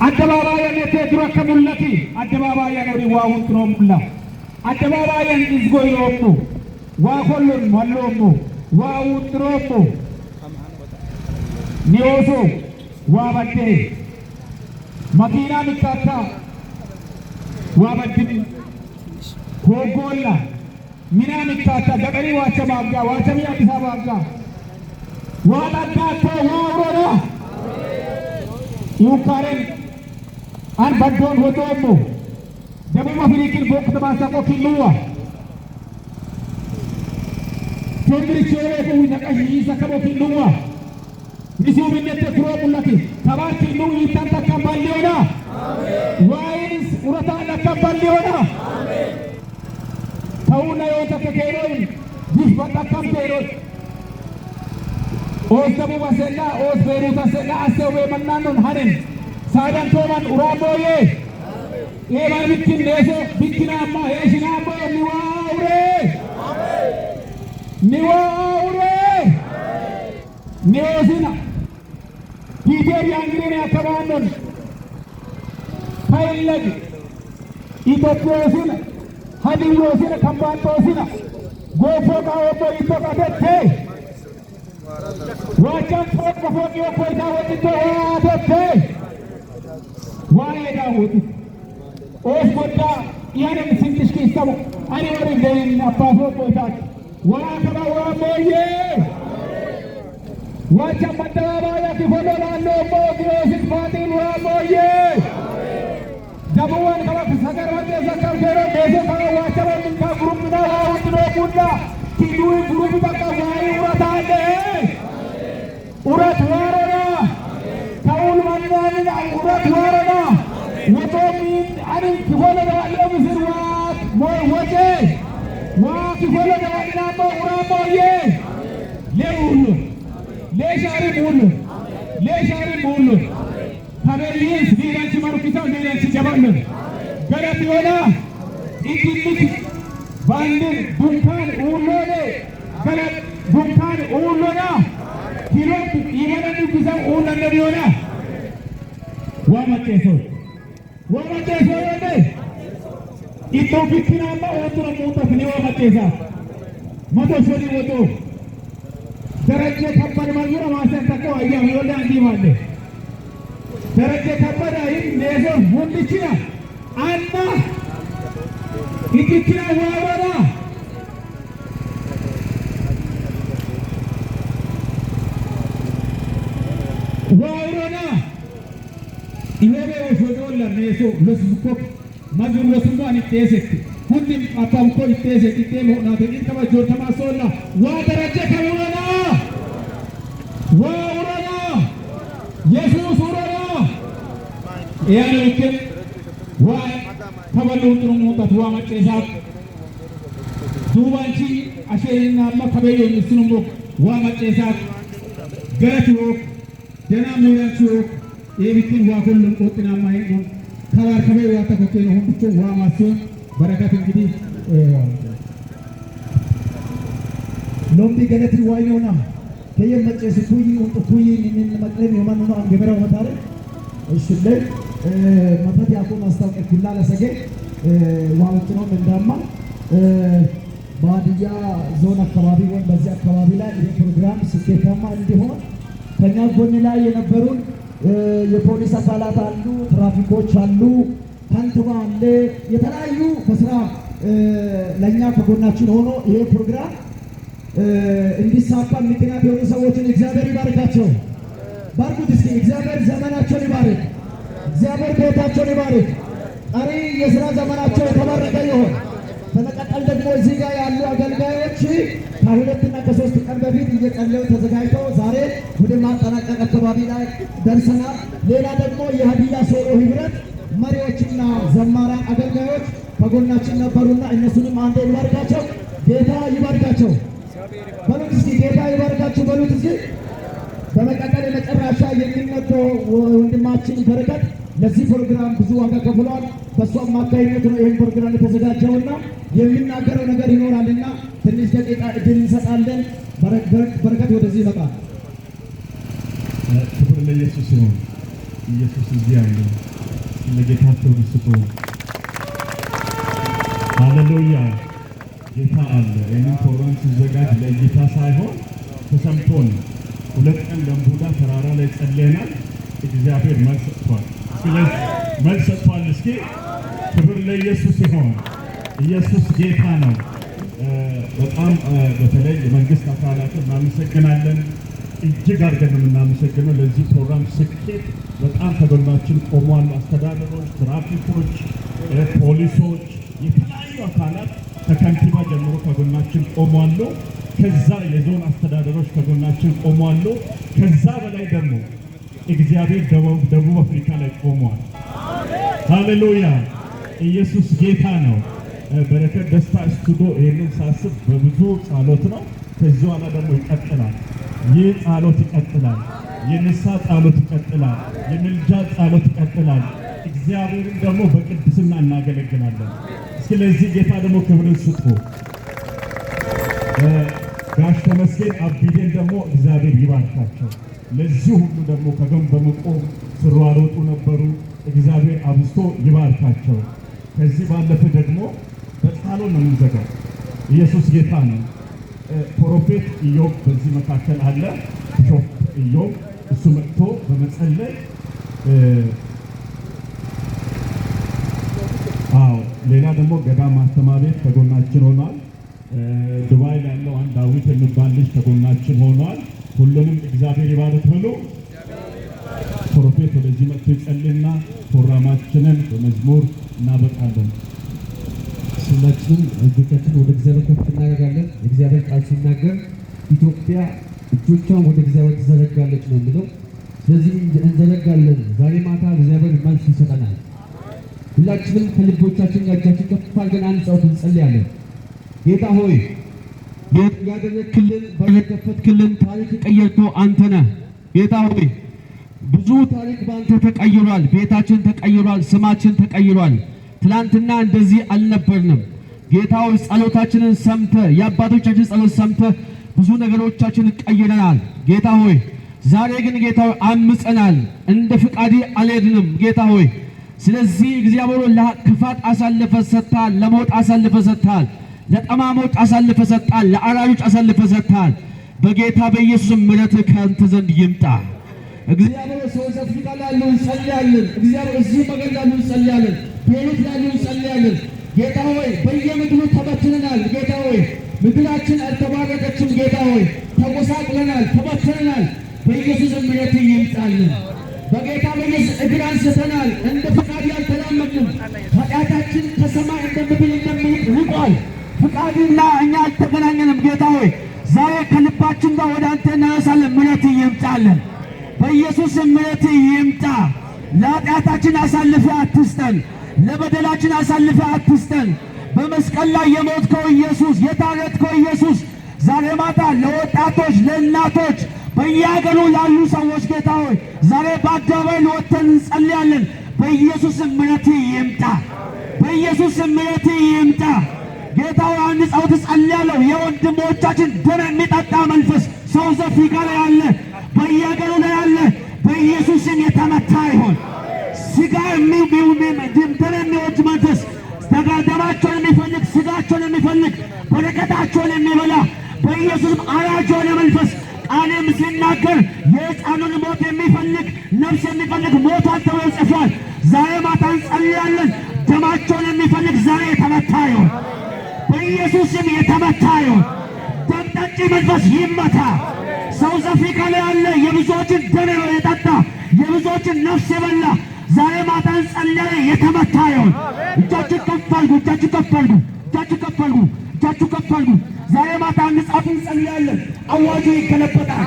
አደባባያን የተድረከ ሙለቲ አደባባያን ወሪዋውን ትሮሙላ አደባባያን ይዝጎይሮሙ ዋኮሉን ማሎሙ ዋውትሮሙ ኒዮሶ ዋባዴ መኪና ሚካታ ዋባድን ኮጎላ ሚና ሚካታ ገበሪ ዋቸማጋ ዋቸሚ አዲስ አበባ ዋላዳቶ ዋውሮና ዩካሬን አን በዶን ወዶሙ ደቡብ አፍሪካን ቦክት ማሳቆ ኪሉዋ ቶንግሪቾሬ ቡይ ነቀሽ ይሰከቦ ኪሉዋ ሚሱብነት ፍሮሙላቲ ተባር ኪሉ ይታንታ ካምባሊዮና ዋይንስ ኡራታ ለካምባሊዮና ተውና yotakkeeroon jifata kampeeroon oosdabu basella oos beeruta sella asewe mannanon hanen saadan tooman uraaboye eeman bittin deese bikkina amma heeshina boye niwaure niosina pijeeri angirene akabaannon kaillagi itopiyosina hadiyoosina kambaantoosina goofoo qaawotoo ittoo qabettee waachaan foodha foodhiyoo koyitaa wajjitoo waatettee waa'ee daawwatu oos goddaa yaadani sindishkiisamu ani waliin ga'in abbaafoo koyitaati waa kaba waa mooyyee waachaan maddabaabaayyaatti fodoo naannoo moogiyoosit maatiin waa mooyyee dabuwan kaba sagarwate zakkarkeero beese kaba waachaba minka gurumina waa hundinoo guddaa kiduwi gurubi bakka waa'ee urataadhe urat waarona ta'uun mannaanin urat waarona wotoomiin ani kifola dawaadhee misir waa wajee waa kifola dawaadhinaa moo uraa mooyyee lee uullu lee shaari muullu kabeeyyiis diinanchi marukkisaa diinanchi jabannan galati yoona iddilliti baandin dunkaan uulloone galat dunkaan uullona kilooti imana dubbisan uullanne yoona waa maxxeessoo yoone iddoo bikkinaamma ootuna muutafni waa maxxeessaa mato shodii wotoo darajjee kabban mazura maasan takko ayyaam yoole andiimaalle darajjee kabbadaayin neesoo hundichina anna ikichina waawona ihoobee oshodoolla neesoo losbukko mazur losummaan itteesetti hundi abbamko itteesetti itteen hodhaaten inkaba joortamaa soolla waa darajjee kaburona waa urona yesuus urona yaani ukken waa kabaluun xurumuutat waa maxxeesaaf duubaanchi asheeninna amma kabeeyyoon issinummo waa maxxeesaaf galati hook janaa miiranchi hook eebittiin waa kullum qoxxinaamma heedhuun kabaar kabee waa takko keenya hundichuun waa maasiyoon barakat እንግዲህ ሎምቢ ገለትሪ ዋይኖና ከየም መጨስ ኩይ ኩይ ምን መቅለም የማን ነው አንገበራው መታረ እሺ ላይ መፈት ያቆም አስታውቀ ኩላለ ሰገ ዋውጥ ነው እንዳማ ባዲያ ዞን አካባቢ ወይ በዚህ አካባቢ ላይ ይሄ ፕሮግራም ስኬታማ እንዲሆን ከኛ ጎን ላይ የነበሩን የፖሊስ አባላት አሉ፣ ትራፊኮች አሉ፣ ካንተባ አለ፣ የተለያዩ በስራ ለኛ ከጎናችን ሆኖ ይሄ ፕሮግራም እንዲሳካ ምክንያት የሆኑ ሰዎችን እግዚአብሔር ይባርካቸው። ባርኩት እስኪ እግዚአብሔር ዘመናቸውን ይባርክ፣ እግዚአብሔር ቤታቸውን ይባርክ፣ ቀሪ የሥራ ዘመናቸው የተባረከ ይሁን። በመቀጠል ደግሞ እዚህ ጋር ያሉ አገልጋዮች ከሁለትና ከሶስት ቀን በፊት እየጸለዩ ተዘጋጅተው ዛሬ ወደ ማጠናቀቅ አካባቢ ላይ ደርሰናል። ሌላ ደግሞ የሀዲያ ሶሎ ህብረት መሪዎችና ዘማሪያን አገልጋዮች ከጎናችን ነበሩና እነሱንም አንዴ ይባርካቸው። ጌታ ይባርካቸው በሉት እስኪ፣ ጌታ ይባርካቸው በሉት እስኪ። በመቀጠል የመጨረሻ የሚመጣው ወንድማችን በረከት ለዚህ ፕሮግራም ብዙ ዋጋ ከፍሏል። በሷ አማካይነት ነው ይሄን ፕሮግራም የተዘጋጀውና የሚናገረው ነገር ይኖራልና ትንሽ ደቂቃ እድል እንሰጣለን። በረከት ወደዚህ ይመጣል። ክብር ለኢየሱስ ይሁን። ኢየሱስ እዚህ አለ። ለጌታ ክብር ስጡ። ሃሌሉያ። ጌታ አለ። ይህንን ፕሮግራም ሲዘጋጅ ለእይታ ሳይሆን ተሰምቶን 2 ቀን ለምቡዳ ተራራ ላይ ጸልየናል። እግዚአብሔር መልስ ሰጥቷል። ስለዚህ መልስ ሰጥቷል። እስኪ ክብር ለኢየሱስ ይሁን። ኢየሱስ ጌታ ነው። በጣም በተለይ የመንግስት አካላትን እናመሰግናለን። እጅግ አድርገን የምናመሰግነው ለዚህ ፕሮግራም ስኬት በጣም ከጎናችን ቆሟል። አስተዳደሮች፣ ትራፊኮች፣ ፖሊሶች፣ የተለያዩ አካላት ከከንቲባ ጀምሮ ከጎናችን ቆሟሉ። ከዛ የዞን አስተዳደሮች ከጎናችን ቆሟሉ። ከዛ በላይ ደግሞ እግዚአብሔር ደቡብ አፍሪካ ላይ ቆሟል። ሃሌሉያ። ኢየሱስ ጌታ ነው። በረከት ደስታ ስቱዲዮ ይህንን ሳስብ በብዙ ጸሎት ነው። ከዚህ በኋላ ደግሞ ይቀጥላል። ይህ ጸሎት ይቀጥላል። የንስሐ ጸሎት ይቀጥላል። የምልጃ ጸሎት ይቀጥላል። እግዚአብሔርን ደግሞ በቅድስና እናገለግላለን። ስለዚህ ጌታ ደግሞ ክብርን ስጡ። ጋሽ ተመስገን አቢዴን ደግሞ እግዚአብሔር ይባርካቸው። ለዚህ ሁሉ ደግሞ ከጎን በመቆም ሲሯሯጡ ነበሩ። እግዚአብሔር አብዝቶ ይባርካቸው። ከዚህ ባለፈ ደግሞ በጸሎት ነው የምንዘጋው። ኢየሱስ ጌታ ነው። ፕሮፌት ኢዮብ በዚህ መካከል አለ። ቢሾፕ ኢዮብ እሱ መጥቶ በመጸለይ ሌላ ደግሞ ገዳም ማስተማር ቤት ከጎናችን ሆኗል። ዱባይ ያለው አንድ ዳዊት የሚባል ልጅ ከጎናችን ሆኗል። ሁሉንም እግዚአብሔር ይባርክ ብሎ ፕሮፌት ወደዚህ መጥቶ ይጸልይና ፕሮግራማችንን በመዝሙር እናበቃለን። ሁላችንም እጆቻችን ወደ እግዚአብሔር ከፍ እናደርጋለን። የእግዚአብሔር ቃል ሲናገር ኢትዮጵያ እጆቿን ወደ እግዚአብሔር ትዘረጋለች ነው የሚለው። ስለዚህ እንዘረጋለን። ዛሬ ማታ እግዚአብሔር መልስ ይሰጠናል። ሁላችንም ከልቦቻችን ጋር እጃችን ከፍ አድርገን አንድ ጸሎት እንጸልያለን። ጌታ ሆይ ያደረግክልን በየከፈትክልን ታሪክ ቀየርከው አንተ ነህ። ጌታ ሆይ ብዙ ታሪክ በአንተ ተቀይሯል። ቤታችን ተቀይሯል። ስማችን ተቀይሯል። ትላንትና እንደዚህ አልነበርንም። ጌታ ሆይ ጸሎታችንን ሰምተ የአባቶቻችን ጸሎት ሰምተ ብዙ ነገሮቻችንን ቀይረናል። ጌታ ሆይ ዛሬ ግን ጌታ ሆይ አምፀናል። እንደ ፍቃዴ አልሄድንም። ጌታ ሆይ ስለዚህ እግዚአብሔር ለክፋት አሳልፈ ሰጥተሃል። ለሞት አሳልፈ ሰጥተሃል። ለጠማሞች አሳልፈ ሰጥተሃል። ለአራጆች አሳልፈ ሰጥተሃል። በጌታ በኢየሱስ ምሕረት ከአንተ ዘንድ ይምጣ። እግዚአብሔር ሰዎች አፍሪካ ላይ ያሉ እንጸልያለን። እግዚአብሔር እዚህ መገድ ላይ እንጸልያለን። ቤት ላይ እንጸልያለን። ጌታ ሆይ በየምድሩ ተበትነናል። ጌታ ሆይ ምድራችን አልተባረከችም። ጌታ ሆይ ተጎሳቅለናል፣ ተበትነናል። በኢየሱስ ምሕረት ይምጣልን። በጌታ በኢየሱስ እግር አንስተናል። እንደ ፍቃድ ያልተራመድንም ኃጢአታችን ከሰማይ እንደምድር ርቋል። ፍቃድና እኛ አልተገናኘንም። ጌታ ሆይ ዛሬ ከልባችን ጋር ወደ አንተ እናነሳለን። ምሕረት ይምጣልን። በኢየሱስ ምሕረት ይምጣ። ለኃጢአታችን አሳልፈ አትስጠን። ለበደላችን አሳልፈ አትስጠን። በመስቀል ላይ የሞትከው ኢየሱስ፣ የታረድከው ኢየሱስ ዛሬ ማታ ለወጣቶች፣ ለእናቶች፣ በየሀገሩ ላሉ ሰዎች ጌታ ሆይ ዛሬ በአደባባይ ለወጥተን እንጸልያለን። በኢየሱስ ምሕረት ይምጣ። በኢየሱስ ምሕረት ይምጣ። ጌታ ሆይ አንድ ጸሎት ጸልያለሁ። የወንድሞቻችን ደም የሚጠጣ መንፈስ ሳውዝ አፍሪካ ላይ አለ፣ በየሀገሩ ላይ አለ። በኢየሱስ ስም የተመታ ይሆን። ስጋ ደም የሚወድ መንፈስ ደማቸውን የሚፈልግ ስጋቸውን የሚፈልግ በረከታቸውን የሚበላ በኢየሱስም አራጅ የሆነ መንፈስ ቃልም ሲናገር የሕፃኑን ሞት የሚፈልግ ነፍስ የሚፈልግ ሞቷል ተብሎ ጽፏል። ዛሬ ማታ እንጸልያለን። ደማቸውን የሚፈልግ ዛሬ የተመታ ይሆን። በኢየሱስ ስም የተመታ ይሆን። ደም ጠጪ መንፈስ ይመታ። ሳውዝ አፍሪካ ላይ ያለ የብዙዎችን ደም የጠጣ የብዙዎችን ነፍስ የበላ ዛሬ ማታ እንጸልያለን። የተመታ ይሆን። እጃችሁ ከፍ አድርጉ። እጃችሁ ከፍ አድርጉ። እጃችሁ ከፍ አድርጉ። እጃችሁ ከፍ አድርጉ። ዛሬ ማታ እንጻፍ እንጸልያለን። አዋጁ ይገለበጣል።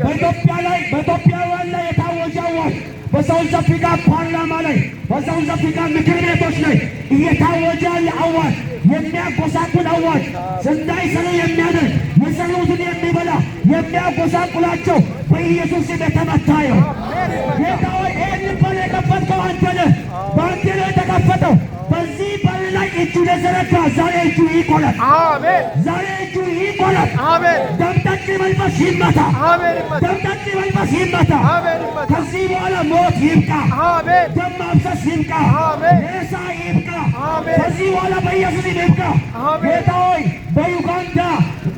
በኢትዮጵያውያን ላይ የታወጀ አዋጅ በሳውዝ አፍሪካ ፓርላማ ላይ በሳውዝ አፍሪካ ምክር ቤቶች ላይ እየታወጀ ያለ አዋጅ፣ የሚያጎሳቁል አዋጅ፣ እንዳይሰሩ የሚያደርግ የሰሩትን የሚበላ የሚያጎሳቁላቸው በኢየሱስ ስም የተመታ ይሁን። ጌታ ሆይ ይህን በር የከፈትከው አንተ ነህ። በአንተ ነው የተከፈተው። በዚህ በር ላይ እጁ የዘረጋ ዛሬ እጁ ይቆረጥ። አሜን። ዛሬ እጁ ይቆረጥ። አሜን። ደምጠጭ መንፈስ ይመታ። አሜን። ደምጠጭ መንፈስ ይመታ። አሜን። ከዚህ በኋላ ሞት ይብቃ። አሜን። ደም ማፍሰስ ይብቃ። አሜን። ሬሳ ይብቃ። አሜን። ከዚህ በኋላ በኢየሱስ ይብቃ። አሜን። ጌታ ሆይ በዩጋንዳ፣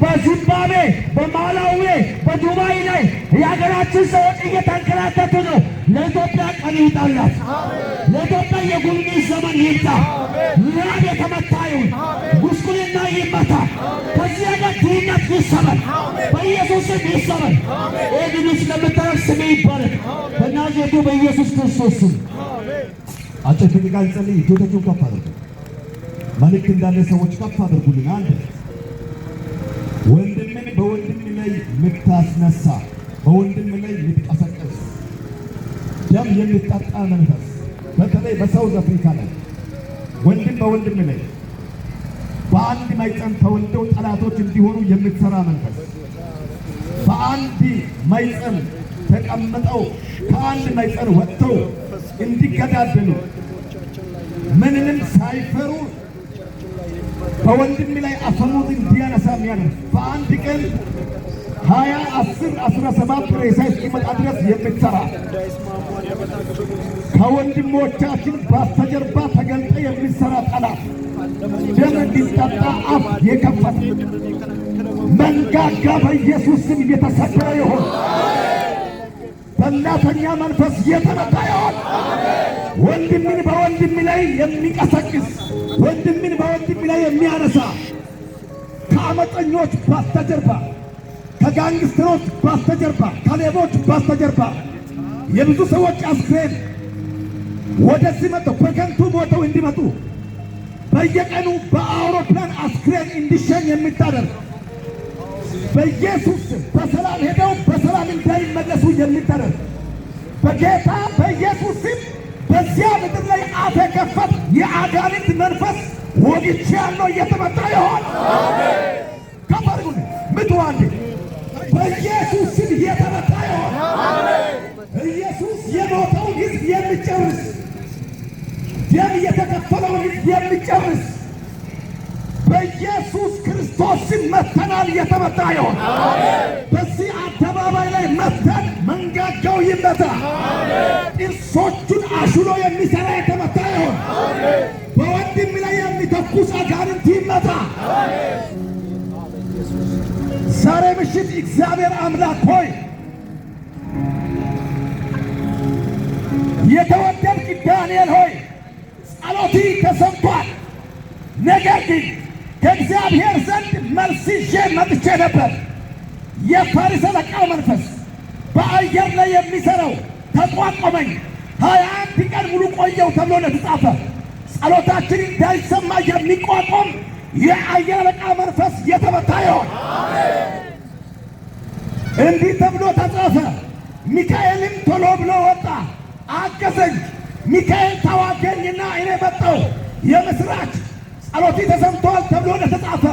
በዚምባብዌ፣ በማላዊ፣ በዱባይ ላይ የሀገራችን ሰዎች እየተንከራተቱ ነው። ለኢትዮጵያ ቀን ይውጣላት። ለኢትዮጵያ የጉብኝት ዘመን ይምጣ። ራብ የተመታ ይሁን። ጉስቁልና ይመታ። ከዚህ ሀገር ድህነት ይሰበር። በኢየሱስ ስም ይሰበር። ይህ ግን ስለምታረግ ስሜ ይባረክ በናዝሬቱ በኢየሱስ ክርስቶስ ስም። አጭር ደቂቃ እንጸልይ። እጆቻችሁን ከፍ አድርጉ። መልእክት እንዳለ ሰዎች ከፍ አድርጉልን። አንድ ወንድምን በወንድም ላይ የምታስነሳ፣ በወንድም ላይ የምትቀሰቅስ ደም የሚጠጣ መንፈስ በተለይ በሳውዝ አፍሪካ ላይ ወንድም በወንድም ላይ በአንድ ማኅፀን ተወልደው ጠላቶች እንዲሆኑ የምትሰራ መንፈስ፣ በአንድ ማኅፀን ተቀምጠው ከአንድ ማኅፀን ወጥተው እንዲገዳደሉ ምንንም ሳይፈሩ በወንድም ላይ አፈሙዝ እንዲያነሳ የሚያደርግ በአንድ ቀን 20፣ 10፣ 17 ሬሳ እስኪመጣ ድረስ የምትሰራ ከወንድሞቻችን በስተጀርባ ተገልጠ የሚሰራ ጠላት ደም እንዲጠጣ አፍ የከፈተ መንጋጋ በኢየሱስ ስም እየተሰበረ ይሆን። በላተኛ መንፈስ የተመታ ይሆን። ወንድምን በወንድም ላይ የሚቀሰቅስ፣ ወንድምን በወንድም ላይ የሚያነሳ ከአመፀኞች በስተጀርባ፣ ከጋንግስተሮች በስተጀርባ፣ ከሌቦች በስተጀርባ የብዙ ሰዎች አስክሬን ወደዚህ መጥተው በከንቱ ሞተው እንዲመጡ በየቀኑ በአውሮፕላን አስክሬን እንዲሸኝ የምታደርግ በኢየሱስ በሰላም ሄደው በሰላም እንዳይመለሱ የሚደረግ በጌታ በኢየሱስ ስም በዚያ ምድር ላይ አፍ የከፈት የአጋንንት መንፈስ ወግቼ ያለው እየተመታ ይሆን። ከፈርጉን ምትዋንድ በኢየሱስ ስም እየተመታ ይሆን። ኢየሱስ የሞተውን ሕዝብ የሚጨርስ ደም የተከፈለውን ሕዝብ የሚጨርስ በኢየሱስ ክርስቶስ ስም መተናል። የተመታ ይሆን። በዚህ አደባባይ ላይ መተን መንጋጋው ይመታ። ጥርሶቹን አሹሎ የሚሰራ የተመታ ይሆን። በወንድም ላይ የሚተኩስ አጋንንት ይመታ። ዛሬ ምሽት እግዚአብሔር አምላክ ሆይ የተወደድክ ዳንኤል ሆይ ጸሎቲ ተሰምቷል። ነገር ግን ከእግዚአብሔር ዘንድ መልስ ይዤ መጥቼ ነበር። የፋሪስ አለቃው መንፈስ በአየር ላይ የሚሠራው ተቋቋመኝ። 21 ቀን ሙሉ ቆየው ተብሎ እንደተጻፈ ጸሎታችን እንዳይሰማ የሚቋቋም የአየር አለቃ መንፈስ የተመታ ይሆን። እንዲህ ተብሎ ተጻፈ። ሚካኤልም ቶሎ ብሎ ወጣ አገዘኝ። ሚካኤል ተዋገኝና እኔ መጣሁ። የምስራች ጸሎቲ ተሰምቷል ተብሎ እንደተጻፈ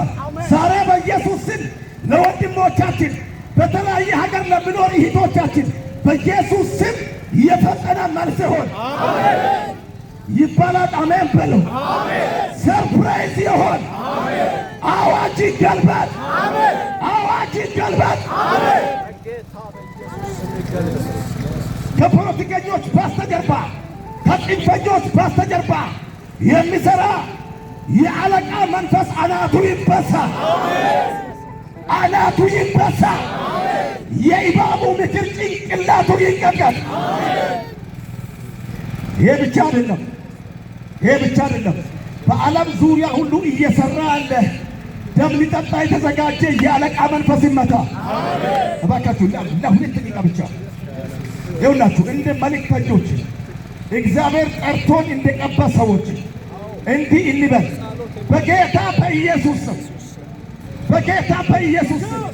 ዛሬ በኢየሱስ ስም ለወንድሞቻችን በተለያየ ሀገር ለሚኖር እህቶቻችን በኢየሱስ ስም የፈጠነ መልስ ይሆን ይባላል። አሜን በሉ። ሰርፕራይዝ ይሆን። አዋጅ ይገልበጥ። አዋጅ ይገልበጥ። ከፖለቲከኞች በስተጀርባ፣ ከጽንፈኞች በስተጀርባ የሚሠራ የአለቃ መንፈስ አናቱ ይበሳ። አናቱ ይበሳ። የእባቡ ምክር ጭንቅላቱ ይንቀጥቀጥ። ይሄ ብቻ አይደለም። ይሄ ብቻ አይደለም። በዓለም ዙሪያ ሁሉ እየሰራ ያለ ደም ሊጠጣ የተዘጋጀ የአለቃ መንፈስ ይመታ። እባካችሁ ለሁለት ደቂቃ ብቻ ይውላችሁ። እንደ መልእክተኞች እግዚአብሔር ጠርቶን እንደቀባ ሰዎች እንዲህ እንበል። በጌታ በኢየሱስ ስም፣ በጌታ በኢየሱስ ስም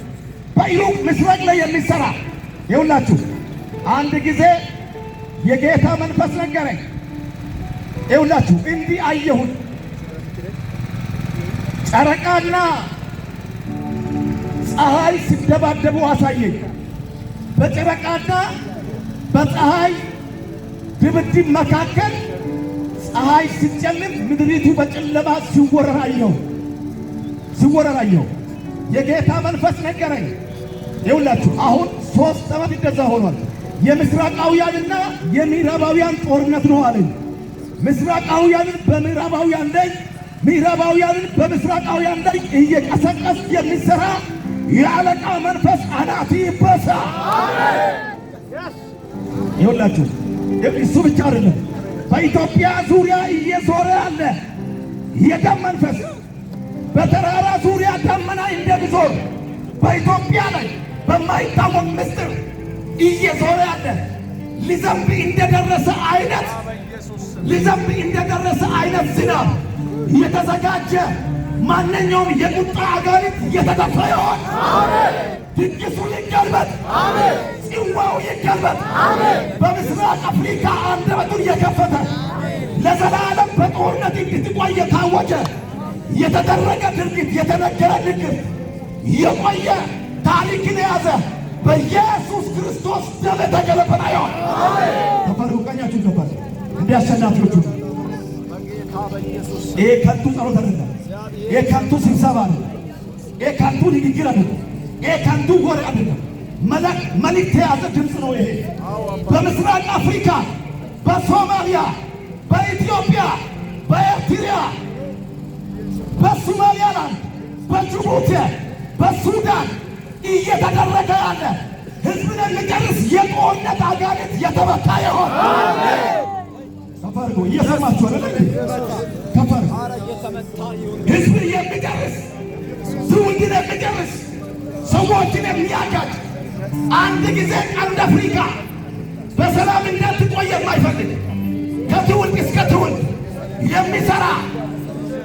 በኢሩቅ ምስራቅ ላይ የሚሰራ ይውላችሁ። አንድ ጊዜ የጌታ መንፈስ ነገረኝ። ይውላችሁ እንዲህ አየሁት። ጨረቃና ፀሐይ ሲደባደቡ አሳየኝ። በጨረቃና በፀሐይ ድብድብ መካከል ፀሐይ ስትጨልም ምድሪቱ በጨለማ ሲወረር አየሁ። የጌታ መንፈስ ነገረኝ። ይኸውላችሁ አሁን 3 ዓመት እንደዛ ሆኗል። የምስራቃውያንና የምዕራባውያን ጦርነት ነው አለኝ። ምስራቃውያንን በምዕራባውያን ላይ፣ ምዕራባውያንን በምስራቃውያን ላይ እየቀሰቀስ የሚሰራ የአለቃ መንፈስ አናቲ ይበሳ። ይኸውላችሁ እሱ ብቻ አይደለም፣ በኢትዮጵያ ዙሪያ እየዞረ ያለ የደም መንፈስ በተራራ ዙሪያ ደመና እንደሚዞር በኢትዮጵያ ላይ በማይታወቅ ምስጢር እየዞረ ያለ ሊዘንብ እንደደረሰ አይነት ዝናብ የተዘጋጀ ማንኛውም የቁጣ አጋንንት እየተደፋ ይሆን። ድግሱ ይገልበጥ፣ ጽዋው ይገልበጥ። በምስራቅ አፍሪካ አንደበቱን የከፈተ ለዘላለም በጦርነት እንድትቆይ የታወጀ የተደረገ ድርጊት፣ የተነገረ ንግግር፣ የቆየ ታሪክን የያዘ በኢየሱስ ክርስቶስ ደም የተገለበጠ ይሆን። ተፈሩ ቀኛችሁ ገባል እንደ አሸናፊዎቹ። ይሄ ከንቱ ጸሎት አይደለም። ይሄ ከንቱ ስብሰባ ነው። ይሄ ከንቱ ንግግር አይደለም። ይሄ ከንቱ ወሬ አይደለም። መልእክት የያዘ ድምፅ ነው። ይሄ በምስራቅ አፍሪካ፣ በሶማሊያ፣ በኢትዮጵያ፣ በኤርትራ፣ በሶማሊያላንድ፣ በጅቡቲ፣ በሱዳን እየተደረገ ያለ ሕዝብን የሚጨርስ የጦርነት አጋንንት የተመታ ይሆን። ተፈርጎ እየሰማችሁ አይደል? ተፈርጎ ሕዝብን የሚጨርስ ትውልድን የሚጨርስ ሰዎችን የሚያጋጭ አንድ ጊዜ ቀንድ አፍሪካ በሰላም እንዳትቆይ የማይፈልግ ከትውልድ እስከ ትውልድ የሚሰራ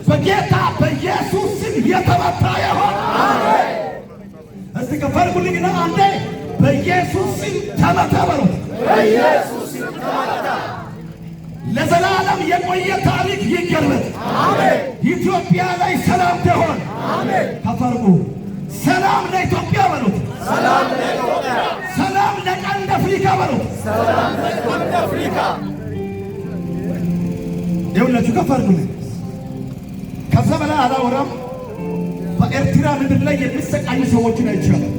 በጌታ በኢየሱስ ስም የተመታ ይሆን። እስቲ ከፈርጉልኝና አንዴ በኢየሱስ ስም ተመታ በሉት። በኢየሱስ ስም ተመታ። ለዘላለም የቆየ ታሪክ ይገልበጥ። አሜን። ኢትዮጵያ ላይ ሰላም ትሆን። አሜን። ከፈርጉ ሰላም ለኢትዮጵያ በሉት። ሰላም ለኢትዮጵያ። ሰላም ለቀንድ አፍሪካ በሉት። ሰላም ለቀንድ አፍሪካ። ይኸውላችሁ ከፈርጉልኝ ከዛ በላይ አላወራም። በኤርትራ ምድር ላይ የሚሰቃዩ ሰዎችን አይቻልም።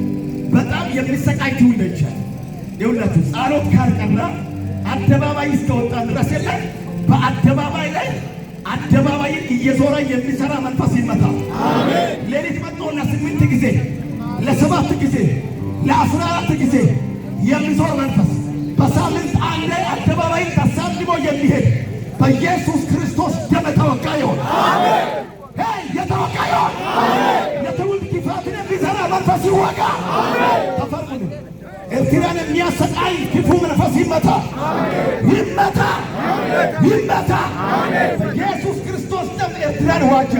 በጣም የሚሰቃይ ትውልድ አይቻልም። ይኸውላችሁ ጸሎት ካልቀረ አደባባይ እስከወጣ ድረስ የለም። በአደባባይ ላይ አደባባይን እየዞረ የሚሰራ መንፈስ ይመታል። አሜን። ሌሊት መጥቶና 8 ጊዜ ለ7 ጊዜ ለ14 ጊዜ የሚዞር መንፈስ በሳምንት አንዴ አደባባይን ተሳልሞ የሚሄድ በኢየሱስ ክርስቶስ ደም የተወጋ ይሆን። አሜን። የተወጋ ይሆን። አሜን። የትውልድ ክፋትን የሚሰራ መንፈስ ይወጋ። አሜን። ተፈርጉ። ኤርትራን የሚያሰቃይ ክፉ መንፈስ ይመታ። ይመታ። ኢየሱስ ክርስቶስ ደም ኤርትራን ዋጀ።